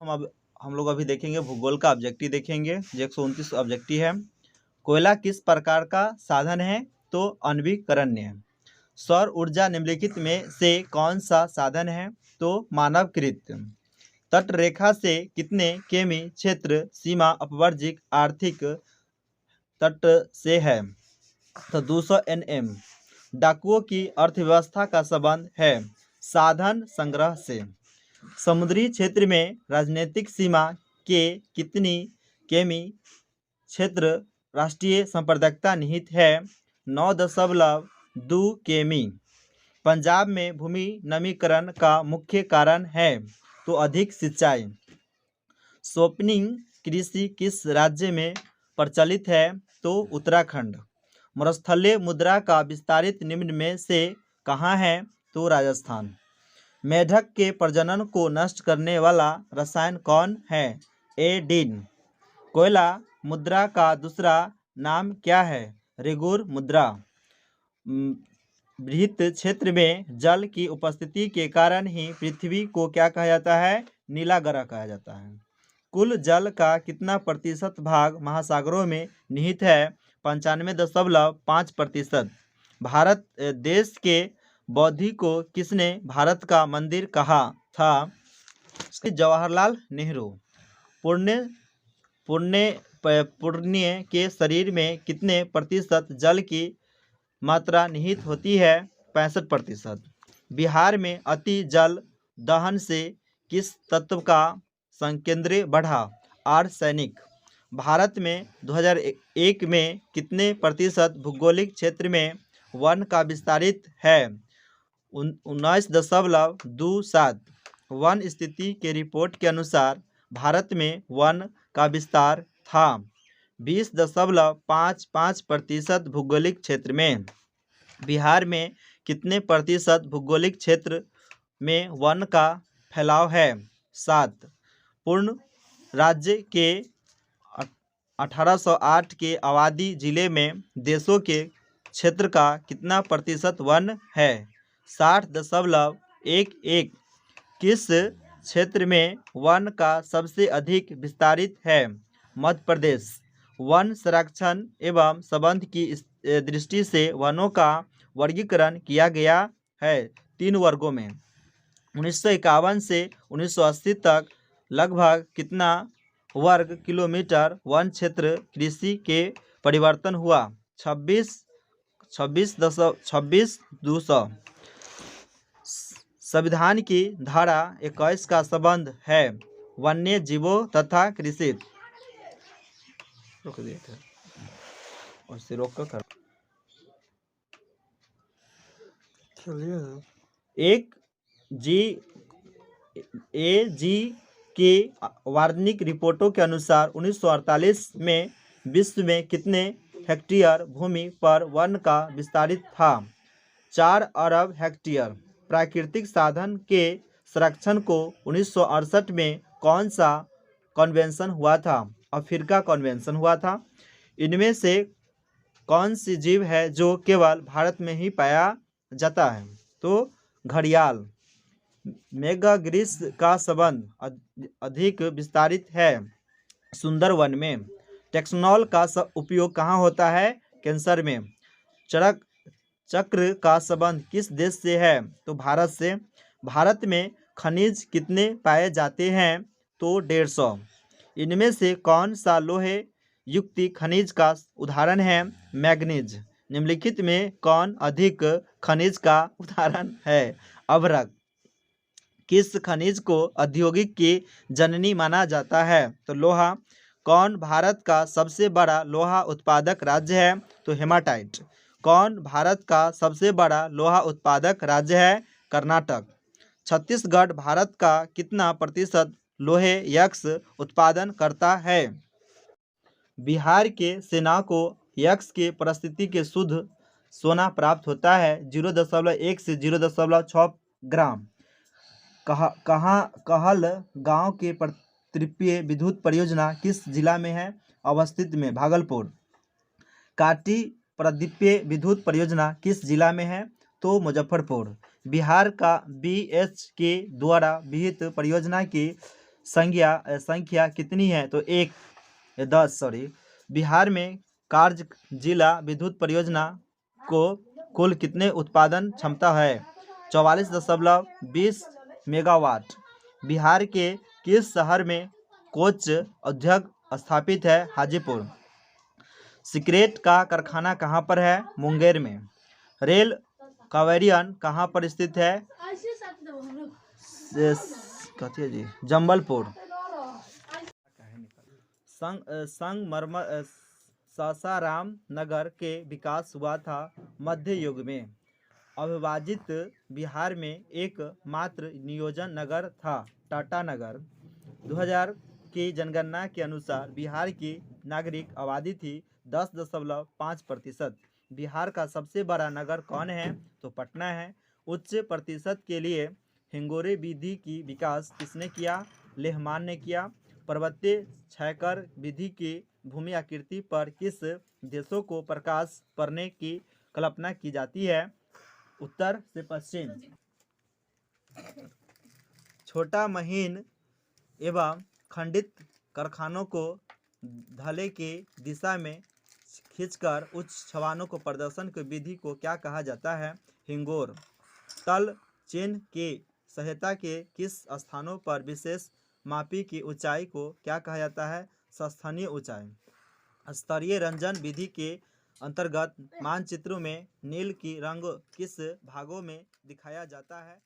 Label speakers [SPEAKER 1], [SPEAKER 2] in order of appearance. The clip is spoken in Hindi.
[SPEAKER 1] हम लोग अभी देखेंगे भूगोल का ऑब्जेक्टिव देखेंगे जो 129 ऑब्जेक्टिव है। कोयला किस प्रकार का साधन है? तो आणविकरणीय है। सौर ऊर्जा निम्नलिखित में से कौन सा साधन है? तो मानवकृत। तट रेखा से कितने किमी क्षेत्र सीमा अपवर्जिक आर्थिक तट से है? तो 200 nm। डाकुओं की अर्थव्यवस्था का संबंध है साधन संग्रह से। समुद्री क्षेत्र में राजनीतिक सीमा के कितनी किमी क्षेत्र राष्ट्रीय संप्रदायिकता निहित है? 9.2 किमी। पंजाब में भूमि नमीकरण का मुख्य कारण है? तो अधिक सिंचाई। स्वप्निंग कृषि किस राज्य में प्रचलित है? तो उत्तराखंड। मरुस्थलीय मुद्रा का विस्तारित निम्न में से कहाँ है? तो राजस्थान। मेढक के प्रजनन को नष्ट करने वाला रसायन कौन है? एडिन। कोयला मुद्रा का दूसरा नाम क्या है? रेगुर मुद्रा। बृहत क्षेत्र में जल की उपस्थिति के कारण ही पृथ्वी को क्या कहा जाता है? नीला ग्रह कहा जाता है। कुल जल का कितना प्रतिशत भाग महासागरों में निहित है? 95.5%। भारत देश के बौद्धि को किसने भारत का मंदिर कहा था? जवाहरलाल नेहरू। पुण्य के शरीर में कितने प्रतिशत जल की मात्रा निहित होती है? 65%। बिहार में अति जल दहन से किस तत्व का संकेंद्र बढ़ा? आर्सेनिक। भारत में 2001 में कितने प्रतिशत भौगोलिक क्षेत्र में वन का विस्तारित है? 19.27। वन स्थिति के रिपोर्ट के अनुसार भारत में वन का विस्तार था 20.55% भौगोलिक क्षेत्र में। बिहार में कितने प्रतिशत भौगोलिक क्षेत्र में वन का फैलाव है? 7। पूर्ण राज्य के 1808 के आबादी जिले में देशों के क्षेत्र का कितना प्रतिशत वन है? 60.11। किस क्षेत्र में वन का सबसे अधिक विस्तारित है? मध्य प्रदेश। वन संरक्षण एवं संबंध की दृष्टि से वनों का वर्गीकरण किया गया है 3 वर्गों में। 1951 से 1980 तक लगभग कितना वर्ग किलोमीटर वन क्षेत्र कृषि के परिवर्तन हुआ? 26,200। संविधान की धारा 21 का संबंध है वन्य जीवों तथा कृषि। रोक दिया था और से रोक कर एक जी की वार्षिक रिपोर्टों के अनुसार 1948 में विश्व में कितने हेक्टेयर भूमि पर वन का विस्तारित था? 4 अरब हेक्टेयर। प्राकृतिक साधन के संरक्षण को 1968 में कौन सा कन्वेंशन हुआ था? अफ्रीका कन्वेंशन हुआ था। इनमें से कौन सी जीव है जो केवल भारत में ही पाया जाता है? तो घड़ियाल। मेघाग्रीस का संबंध अधिक विस्तारित है सुंदरवन में। टेक्सोनॉल का उपयोग कहाँ होता है? कैंसर में। चरक चक्र का संबंध किस देश से है? तो भारत से। भारत में खनिज कितने पाए जाते हैं? तो 150। इनमें से कौन सा लोहे युक्त खनिज का उदाहरण है? मैग्नीज। निम्नलिखित में कौन अधिक खनिज का उदाहरण है? अभ्रक। किस खनिज को औद्योगिक की जननी माना जाता है? तो लोहा। कौन भारत का सबसे बड़ा लोहा उत्पादक राज्य है? तो हेमाटाइट। कौन भारत का सबसे बड़ा लोहा उत्पादक राज्य है? कर्नाटक। छत्तीसगढ़ भारत का कितना प्रतिशत लोहे यक्स उत्पादन करता है? बिहार के सेना को यक्स के परिस्थिति के शुद्ध सोना प्राप्त होता है 0.1 से 0.6 ग्राम। कहल गांव के तृतीय विद्युत परियोजना किस जिला में है अवस्थित? में भागलपुर। काटी प्रदीपीय विद्युत परियोजना किस जिला में है? तो मुजफ्फरपुर। बिहार का BH के द्वारा विहित परियोजना की संख्या कितनी है? तो 10 सॉरी। बिहार में कार्य जिला विद्युत परियोजना को कुल कितने उत्पादन क्षमता है? 44.20 मेगावाट। बिहार के किस शहर में कोच उद्योग स्थापित है? हाजीपुर। सिगरेट का कारखाना कहाँ पर है? मुंगेर में। रेल कावेरियन कहाँ पर स्थित है? कथी है जी? जम्बलपुर। संगमरमर सासाराम नगर के विकास हुआ था मध्य युग में। अविभाजित बिहार में एक मात्र नियोजन नगर था, टाटा नगर। 2000 की जनगणना के अनुसार बिहार की नागरिक आबादी थी 10.5%। बिहार का सबसे बड़ा नगर कौन है? तो पटना है। उच्च प्रतिशत के लिए हिंगोरे विधि की विकास किसने किया? लेहमान ने किया। पर्वतीय क्षयकर विधि की भूमि आकृति पर किस देशों को प्रकाश पड़ने की कल्पना की जाती है? उत्तर से पश्चिम। छोटा महीन एवं खंडित कारखानों को ढले की दिशा में खींचकर उच्च छवानों को प्रदर्शन की विधि को क्या कहा जाता है? हिंगोर। तल चिन्ह की सहायता के किस स्थानों पर विशेष मापी की ऊंचाई को क्या कहा जाता है? स्थानीय ऊंचाई। स्तरीय रंजन विधि के अंतर्गत मानचित्रों में नील की रंग किस भागों में दिखाया जाता है?